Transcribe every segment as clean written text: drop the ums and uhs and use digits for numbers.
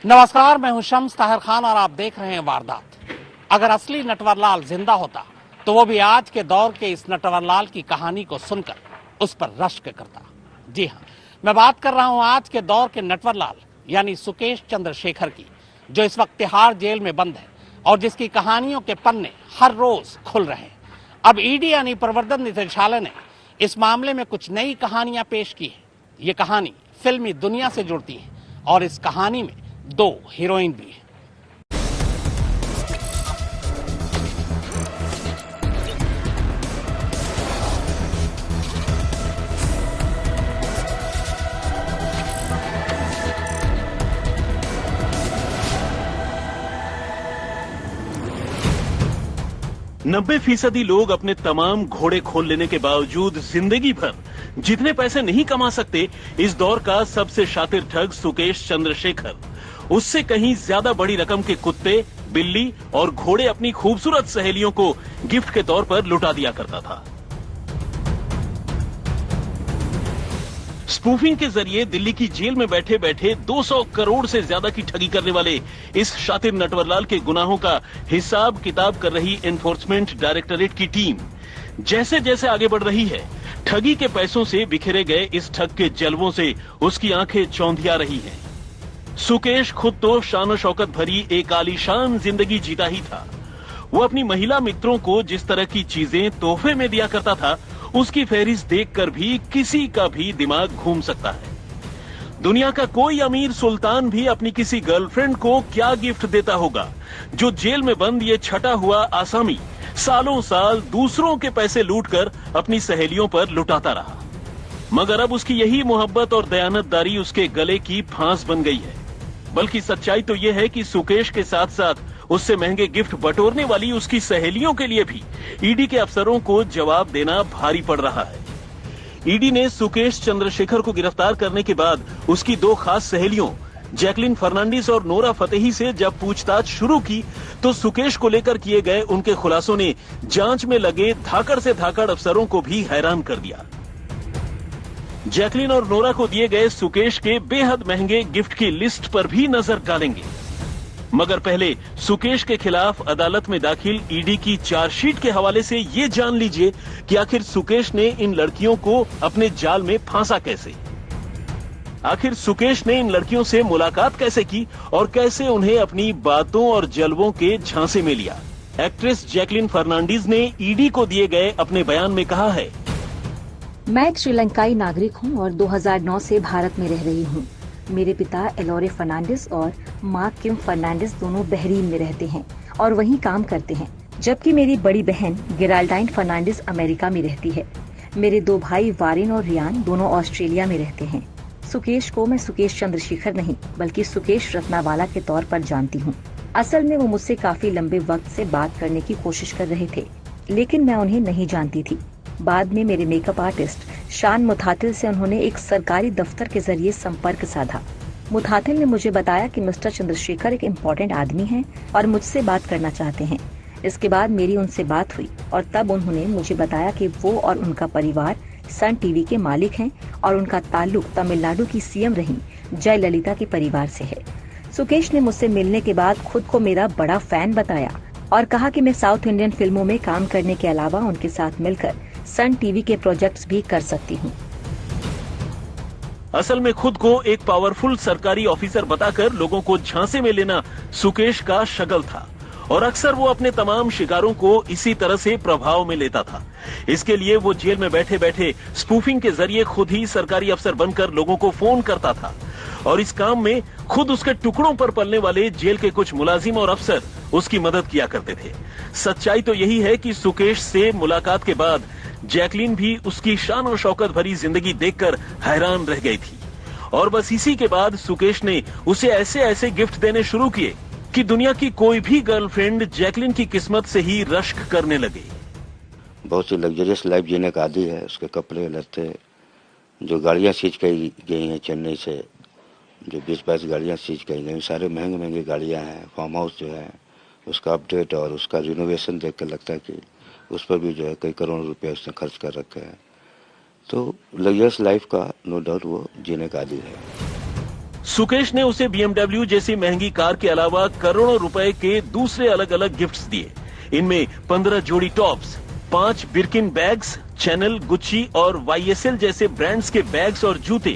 नमस्कार, मैं हूं शम्स ताहिर खान और आप देख रहे हैं वारदात। अगर असली नटवरलाल जिंदा होता तो वो भी आज के दौर के इस नटवरलाल की कहानी को सुनकर उस पर रश्क करता। जी हां, मैं बात कर रहा हूं आज के दौर के नटवरलाल यानी सुकेश चंद्रशेखर की, जो इस वक्त तिहाड़ जेल में बंद है और जिसकी कहानियों के पन्ने हर रोज खुल रहे हैं। अब ईडी यानी प्रवर्तन निदेशालय ने इस मामले में कुछ नई कहानियां पेश की है। ये कहानी फिल्मी दुनिया से जुड़ती है और इस कहानी में 2 हीरोइन भी हैं। नब्बे फीसदी लोग अपने तमाम घोड़े खोल लेने के बावजूद जिंदगी भर जितने पैसे नहीं कमा सकते, इस दौर का सबसे शातिर ठग सुकेश चंद्रशेखर उससे कहीं ज्यादा बड़ी रकम के कुत्ते, बिल्ली और घोड़े अपनी खूबसूरत सहेलियों को गिफ्ट के तौर पर लुटा दिया करता था। स्पूफिंग के जरिए दिल्ली की जेल में बैठे बैठे 200 करोड़ से ज्यादा की ठगी करने वाले इस शातिर नटवरलाल के गुनाहों का हिसाब किताब कर रही एनफोर्समेंट डायरेक्टरेट की टीम जैसे जैसे आगे बढ़ रही है, ठगी के पैसों से बिखेरे गए इस ठग के जलवों से उसकी आंखें चौंधिया रही हैं। सुकेश खुद तो शान शौकत भरी एक आलीशान जिंदगी जीता ही था। वो अपनी महिला मित्रों को जिस तरह की चीजें तोहफे में दिया करता था, उसकी फहरिस्त देखकर भी किसी का भी दिमाग घूम सकता है। दुनिया का कोई अमीर सुल्तान भी अपनी किसी गर्लफ्रेंड को क्या गिफ्ट देता होगा, जो जेल में बंद ये छटा हुआ आसामी सालों साल दूसरों के पैसे लूटकर अपनी सहेलियों पर लुटाता रहा। मगर अब उसकी यही मोहब्बत और दयानतदारी उसके गले की फांस बन गई है। बल्कि सच्चाई तो यह है कि सुकेश के साथ साथ उससे महंगे गिफ्ट बटोरने वाली उसकी सहेलियों के लिए भी ईडी के अफसरों को जवाब देना भारी पड़ रहा है। ईडी ने सुकेश चंद्रशेखर को गिरफ्तार करने के बाद उसकी 2 खास सहेलियों जैकलिन फर्नांडिस और नोरा फतेही से जब पूछताछ शुरू की, तो सुकेश को लेकर किए गए उनके खुलासों ने जांच में लगे धाकड़ से धाकड़ अफसरों को भी हैरान कर दिया। जैकलिन और नोरा को दिए गए सुकेश के बेहद महंगे गिफ्ट की लिस्ट पर भी नजर डालेंगे। मगर पहले सुकेश के खिलाफ अदालत में दाखिल ईडी की चार्जशीट के हवाले से ये जान लीजिए कि आखिर सुकेश ने इन लड़कियों को अपने जाल में फांसा कैसे। आखिर सुकेश ने इन लड़कियों से मुलाकात कैसे की और कैसे उन्हें अपनी बातों और जलवों के झांसे में लिया। एक्ट्रेस जैकलिन फर्नांडीज ने ईडी को दिए गए अपने बयान में कहा है, मैं एक श्रीलंकाई नागरिक हूं और 2009 से भारत में रह रही हूं। मेरे पिता एलोरे फर्नांडिस और माँ किम फर्नांडिस दोनों बहरीन में रहते हैं और वहीं काम करते हैं, जबकि मेरी बड़ी बहन गिराल्डाइन फर्नांडिस अमेरिका में रहती है। मेरे 2 भाई वारिन और रियान दोनों ऑस्ट्रेलिया में रहते हैं। सुकेश को मैं सुकेश चंद्रशेखर नहीं बल्कि सुकेश रत्नावाला के तौर पर जानती हूँ। असल में वो मुझसे काफी लंबे वक्त से बात करने की कोशिश कर रहे थे, लेकिन मैं उन्हें नहीं जानती थी। बाद में मेरे मेकअप आर्टिस्ट शान मुथातिल से उन्होंने एक सरकारी दफ्तर के जरिए संपर्क साधा। मुथातिल ने मुझे बताया कि मिस्टर चंद्रशेखर एक इम्पोर्टेंट आदमी हैं और मुझसे बात करना चाहते हैं। इसके बाद मेरी उनसे बात हुई और तब उन्होंने मुझे बताया कि वो और उनका परिवार सन टीवी के मालिक हैं और उनका ताल्लुक तमिलनाडु की सीएम रही जयललिता के परिवार से है। सुकेश ने मुझसे मिलने के बाद खुद को मेरा बड़ा फैन बताया और कहा कि मैं साउथ इंडियन फिल्मों में काम करने के अलावा उनके साथ मिलकर सन टीवी के प्रोजेक्ट्स भी कर सकती हूँ। असल में खुद को एक पावरफुल सरकारी ऑफिसर बताकर लोगों को झांसे में लेना सुकेश का शगल था और अक्सर वो अपने तमाम शिकारों को इसी तरह से प्रभाव में लेता था। इसके लिए वो जेल में बैठे बैठे स्पूफिंग के जरिए खुद ही सरकारी अफसर बनकर लोगों को फोन करता था और इस काम में खुद उसके टुकड़ों पर पलने वाले जेल के कुछ मुलाजिम और अफसर उसकी मदद किया करते थे। सच्चाई तो यही है कि सुकेश से मुलाकात के बाद जैकलिन भी उसकी शान और शौकत भरी जिंदगी देखकर हैरान रह गई थी और बस इसी के बाद सुकेश ने उसे ऐसे ऐसे गिफ्ट देने शुरू किए कि दुनिया की कोई भी गर्लफ्रेंड जैकलिन की किस्मत से ही रश्क करने लगे। बहुत सी लग्जरियस लाइफ जीने का आदी है। उसके कपड़े लत्ते, जो गाड़ियां सीज की गई हैं चेन्नई से, जो 20-22 गाड़ियां सीज की गई, सारे महंगे महंगे गाड़ियां हैं। फार्म हाउस जो है उसका अपडेट और उसका रिनोवेशन देख कर लगता है कि उस पर भी जो है कई करोड़ रुपए उसने खर्च कर रखे हैं। तो लग्जरियस लाइफ का नो डाउट वो जीने का आदी है। सुकेश ने उसे BMW जैसी महंगी कार के अलावा करोड़ों रुपए के दूसरे अलग अलग गिफ्ट्स दिए। इनमें 15 जोड़ी tops, 5 Birkin bags, channel, Gucci और YSL जैसे ब्रांड्स के बैग्स और जूते,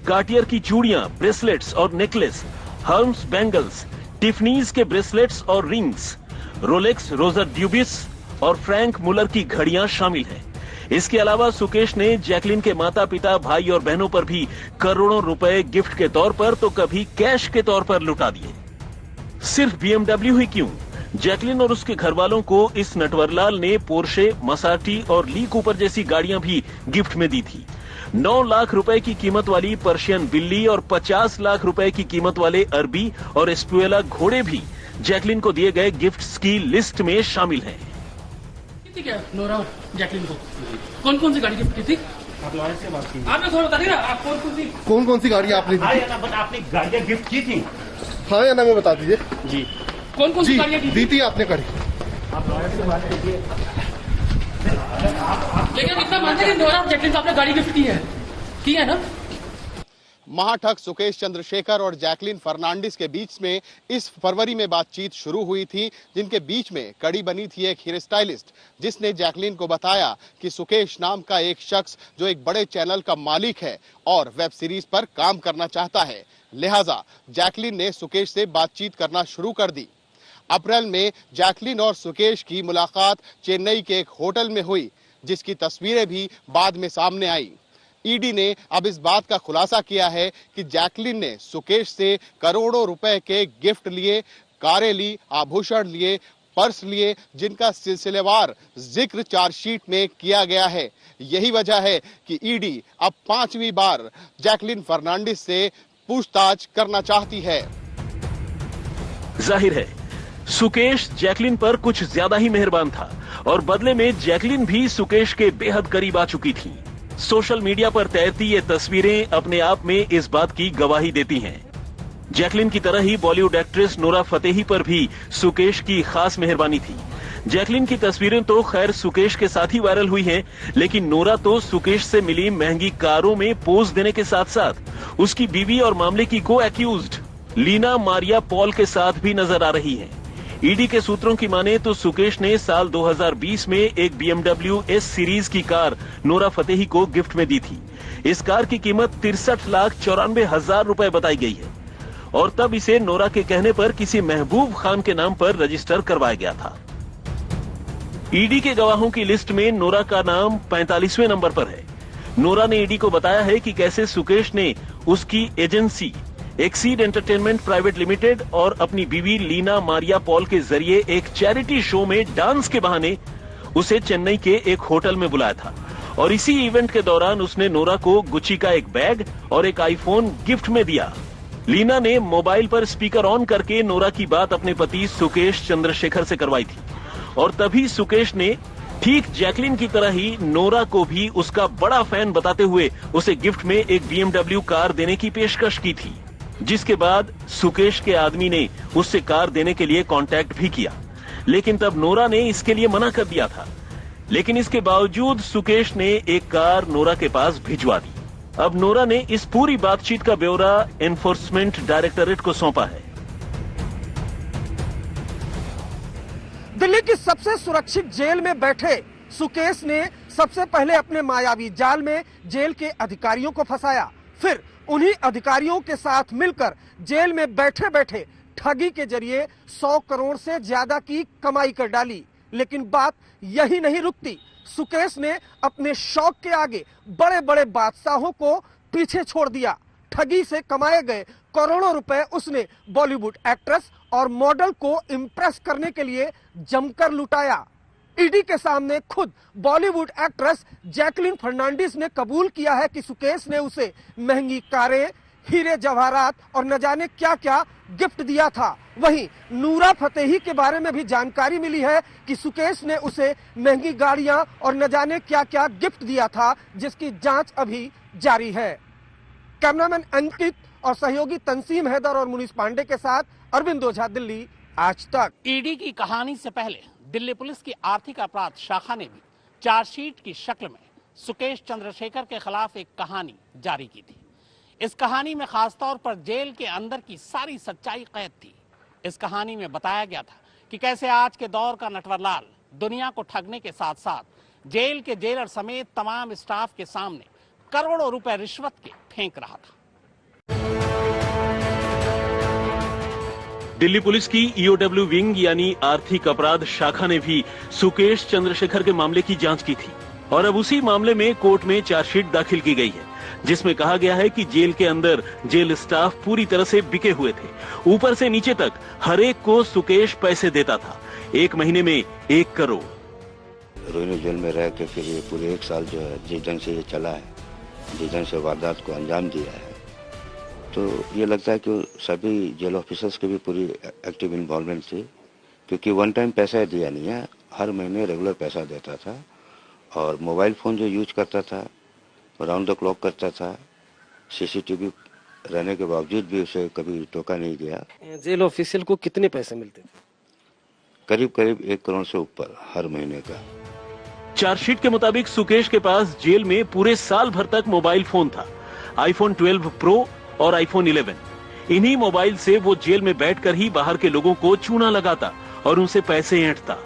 कार्टियर की चूड़ियां, ब्रेसलेट्स और नेकलेस, हर्म्स बैंगल्स, टिफनीज के ब्रेसलेट्स और रिंग्स, रोलेक्स, रोजर ड्यूबिस और फ्रैंक मुलर की घड़ियां शामिल हैं। इसके अलावा सुकेश ने जैकलिन के माता पिता, भाई और बहनों पर भी करोड़ों रुपए गिफ्ट के तौर पर तो कभी कैश के तौर पर लुटा दिए। सिर्फ BMW ही क्यों, जैकलिन और उसके घर वालों को इस नटवरलाल ने पोर्शे, मसाटी और ली कूपर जैसी गाड़ियां भी गिफ्ट में दी थी। 9 लाख रुपए की कीमत वाली पर्शियन बिल्ली और 50 लाख रुपए की कीमत वाले अरबी और एस्पुएला घोड़े भी जैकलिन को दिए गए गिफ्ट्स की लिस्ट में शामिल हैं। क्या नोरा और जैकलिन को कौन कौन सी गाड़ी गिफ्ट की थी? आप लॉयर्स से बात कीजिए। आपने थोड़ा बता दिया आप कौन कौन सी गाड़ी आपने दी? हाँ या ना, बट आपने गाड़ियाँ गिफ्ट की थी? हाँ या ना में बता दीजिए जी। कौन कौन सी जी गाड़ियाँ दी थी आपने गाड़ी? आप लॉयर्स से बात कीजिए। लेकिन इतना मानते हैं कि नोरा और जैकलिन को आपने गाड़ी गिफ्ट की है ना? महाठग सुकेश चंद्रशेखर और जैकलिन फर्नांडिस के बीच में इस फरवरी में बातचीत शुरू हुई थी, जिनके बीच में कड़ी बनी थी एक हेयर स्टाइलिस्ट, जिसने जैकलिन को बताया कि सुकेश नाम का एक शख्स जो एक बड़े चैनल का मालिक है और वेब सीरीज पर काम करना चाहता है। लिहाजा जैकलिन ने सुकेश से बातचीत करना शुरू कर दी। अप्रैल में जैकलिन और सुकेश की मुलाकात चेन्नई के एक होटल में हुई, जिसकी तस्वीरें भी बाद में सामने आई। ईडी ने अब इस बात का खुलासा किया है कि जैकलिन ने सुकेश से करोड़ों रुपए के गिफ्ट लिए, कारें ली, आभूषण लिए, पर्स लिए, जिनका सिलसिलेवार जिक्र चार्जशीट में किया गया है। यही वजह है कि ईडी अब 5वीं बार जैकलिन फर्नांडिस से पूछताछ करना चाहती है। जाहिर है सुकेश जैकलिन पर कुछ ज्यादा ही मेहरबान था और बदले में जैकलिन भी सुकेश के बेहद करीब आ चुकी थी। सोशल मीडिया पर तैरती ये तस्वीरें अपने आप में इस बात की गवाही देती हैं। जैकलिन की तरह ही बॉलीवुड एक्ट्रेस नोरा फतेही पर भी सुकेश की खास मेहरबानी थी। जैकलिन की तस्वीरें तो खैर सुकेश के साथ ही वायरल हुई हैं, लेकिन नोरा तो सुकेश से मिली महंगी कारों में पोज देने के साथ साथ उसकी बीवी और मामले की को एक्यूज्ड लीना मारिया पॉल के साथ भी नजर आ रही है। ईडी के सूत्रों की माने तो सुकेश ने साल 2020 में एक BMW S सीरीज की कार नोरा फतेही को गिफ्ट में दी थी। इस कार की कीमत 63,94,000 रुपए बताई गई है और तब इसे नोरा के कहने पर किसी महबूब खान के नाम पर रजिस्टर करवाया गया था। ईडी के गवाहों की लिस्ट में नोरा का नाम 45वें नंबर पर है। नोरा ने ईडी को बताया है कि कैसे सुकेश ने उसकी agency exceed entertainment private limited और अपनी बीवी लीना मारिया पॉल के जरिए एक चैरिटी शो में डांस के बहाने उसे चेन्नई के एक होटल में बुलाया था और इसी इवेंट के दौरान उसने नोरा को गुच्ची का एक बैग और एक आईफोन गिफ्ट में दिया। लीना ने मोबाइल पर स्पीकर ऑन करके नोरा की बात अपने पति सुकेश चंद्रशेखर से करवाई थी और तभी सुकेश ने ठीक जैकलिन की तरह ही नोरा को भी उसका बड़ा फैन बताते हुए उसे गिफ्ट में एक BMW कार देने की पेशकश की थी, जिसके बाद सुकेश के आदमी ने उससे कार देने के लिए कांटेक्ट भी किया, लेकिन तब नोरा ने इसके लिए मना कर दिया था। लेकिन इसके बावजूद सुकेश ने एक कार नोरा के पास भिजवा दी। अब नोरा ने इस पूरी बातचीत का ब्यौरा एनफोर्समेंट डायरेक्टोरेट को सौंपा है। दिल्ली की सबसे सुरक्षित जेल में बैठे सुकेश ने सबसे पहले अपने मायावी जाल में जेल के अधिकारियों को फंसाया, फिर उन्हीं अधिकारियों के साथ मिलकर जेल में बैठे बैठे ठगी के जरिए 100 करोड़ से ज्यादा की कमाई कर डाली। लेकिन बात यही नहीं रुकती। सुकेश ने अपने शौक के आगे बड़े बड़े बादशाहों को पीछे छोड़ दिया। ठगी से कमाए गए करोड़ों रुपए उसने बॉलीवुड एक्ट्रेस और मॉडल को इम्प्रेस करने के लिए जमकर लुटाया। ईडी के सामने खुद बॉलीवुड एक्ट्रेस जैकलिन फर्नांडिस ने कबूल किया है कि सुकेश ने उसे महंगी कारें, हीरे जवाहरात और न जाने क्या क्या गिफ्ट दिया था। वहीं नोरा फतेही के बारे में भी जानकारी मिली है कि सुकेश ने उसे महंगी गाड़ियां और न जाने क्या क्या गिफ्ट दिया था, जिसकी जांच अभी जारी है। कैमरामैन अंकित और सहयोगी तंसीम हैदर और मुनीष पांडे के साथ अरविंद ओझा, दिल्ली, आज तक। ईडी की कहानी से पहले दिल्ली पुलिस की आर्थिक अपराध शाखा ने भी चार्जशीट की शक्ल में सुकेश चंद्रशेखर के खिलाफ एक कहानी जारी की थी। इस कहानी में खासतौर पर जेल के अंदर की सारी सच्चाई कैद थी। इस कहानी में बताया गया था कि कैसे आज के दौर का नटवरलाल दुनिया को ठगने के साथ साथ जेल के जेलर समेत तमाम स्टाफ के सामने करोड़ों रुपए रिश्वत के फेंक रहा था। दिल्ली पुलिस की ईओडब्ल्यू विंग यानी आर्थिक अपराध शाखा ने भी सुकेश चंद्रशेखर के मामले की जांच की थी और अब उसी मामले में कोर्ट में चार्जशीट दाखिल की गई है, जिसमें कहा गया है कि जेल के अंदर जेल स्टाफ पूरी तरह से बिके हुए थे। ऊपर से नीचे तक हर एक को सुकेश पैसे देता था, 1 महीने में 1 करोड़। रोहिणी जेल में रह के फिर ये पूरे 1 साल जो है जिस ढंग से ये चला है, जिस ढंग से वारदात को अंजाम दिया है, तो ये लगता है कि सभी जेल ऑफिसर्स की भी पूरी एक्टिव इन्वॉल्वमेंट थी, क्योंकि वन टाइम पैसा दिया नहीं है, हर महीने रेगुलर पैसा देता था और मोबाइल फोन जो यूज करता था राउंड द क्लॉक करता था। सीसीटीवी रहने के बावजूद भी उसे कभी टोका नहीं गया। जेल ऑफिशियल को कितने पैसे मिलते थे? करीब करीब 1 करोड़ से ऊपर हर महीने का। चार्जशीट के मुताबिक सुकेश के पास जेल में पूरे साल भर तक मोबाइल फोन था, आईफोन 12 प्रो और आईफोन 11। इन्हीं मोबाइल से वो जेल में बैठकर ही बाहर के लोगों को चूना लगाता और उनसे पैसे ऐंठता।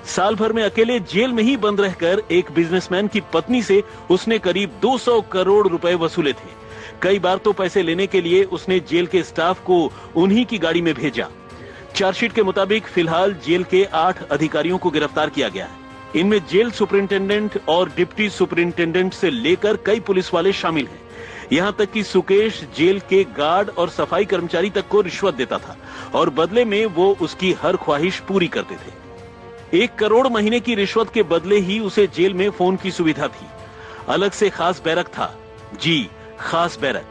साल भर में अकेले जेल में ही बंद रहकर एक बिजनेसमैन की पत्नी से उसने करीब 200 करोड़ रुपए वसूले थे। कई बार तो पैसे लेने के लिए उसने जेल के स्टाफ को उन्हीं की गाड़ी में भेजा। चार्जशीट के मुताबिक फिलहाल जेल के 8 अधिकारियों को गिरफ्तार किया गया है। इनमें जेल सुपरिंटेंडेंट और डिप्टी सुपरिंटेंडेंट से लेकर कई पुलिस वाले शामिल हैं। यहाँ तक कि सुकेश जेल के गार्ड और सफाई कर्मचारी तक को रिश्वत देता था और बदले में वो उसकी हर ख्वाहिश पूरी करते थे। 1 करोड़ महीने की रिश्वत के बदले ही उसे जेल में फोन की सुविधा थी। अलग से खास बैरक था, जी खास बैरक,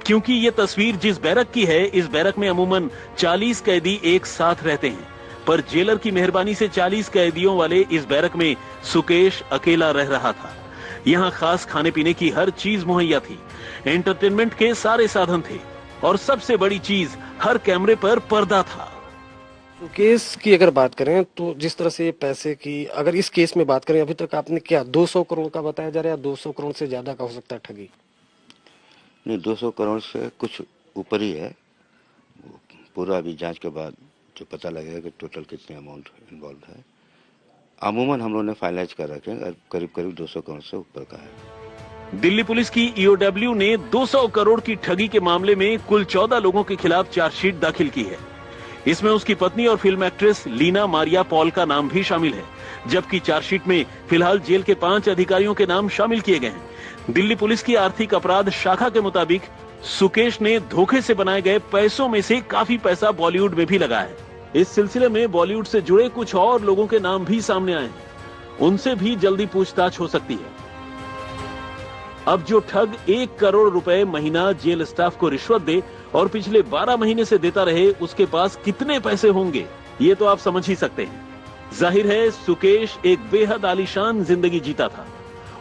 क्योंकि ये तस्वीर जिस बैरक की है, इस बैरक में अमूमन 40 कैदी एक साथ रहते हैं, पर जेलर की मेहरबानी से 40 कैदियों वाले इस बैरक में सुकेश अकेला रह रहा था। यहाँ खास खाने पीने की हर चीज मुहैया थी, एंटरटेनमेंट के सारे साधन थे और सबसे बड़ी चीज हर कैमरे पर पर्दा था। केस की अगर बात करें तो जिस तरह से पैसे की, अगर इस केस में बात करें, अभी तक आपने क्या 200 करोड़ का बताया जा रहा है, 200 करोड़ से ज्यादा का हो सकता है ठगी? नहीं, 200 करोड़ से कुछ ऊपर ही है। पूरा अभी जांच के बाद जो पता लगेगा कि टोटल कितने अमाउंट इन्वॉल्व है। अमूमन हम लोगों ने फाइनलाइज कर रखे हैं, करीब करीब 200 करोड़ से ऊपर का है। दिल्ली पुलिस की ईओडब्ल्यू ने 200 करोड़ की ठगी के मामले में कुल 14 लोगों के खिलाफ चार्जशीट दाखिल की है। इसमें उसकी पत्नी और फिल्म एक्ट्रेस लीना मारिया पॉल का नाम भी शामिल है, जबकि चार्जशीट में फिलहाल जेल के 5 अधिकारियों के नाम शामिल किए गए हैं। दिल्ली पुलिस की आर्थिक अपराध शाखा के मुताबिक सुकेश ने धोखे से बनाए गए पैसों में से काफी पैसा बॉलीवुड में भी लगाया है। इस सिलसिले में बॉलीवुड से जुड़े कुछ और लोगों के नाम भी सामने आए हैं, उनसे भी जल्दी पूछताछ हो सकती है। अब जो ठग 1 करोड़ रुपए महीना जेल स्टाफ को रिश्वत दे और पिछले 12 महीने से देता रहे, उसके पास कितने पैसे होंगे ये तो आप समझ ही सकते हैं। जाहिर है सुकेश एक बेहद आलीशान जिंदगी जीता था।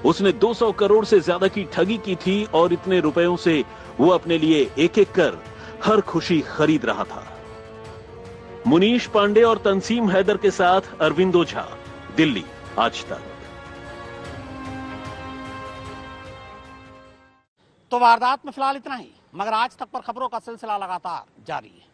उसने 200 करोड़ से ज्यादा की ठगी की थी और इतने रुपयों से वो अपने लिए एक एक कर हर खुशी खरीद रहा था। मुनीश पांडे और तंसीम हैदर के साथ अरविंद ओझा, दिल्ली आज तक। तो वारदात में फिलहाल इतना ही, मगर आज तक पर खबरों का सिलसिला लगातार जारी है।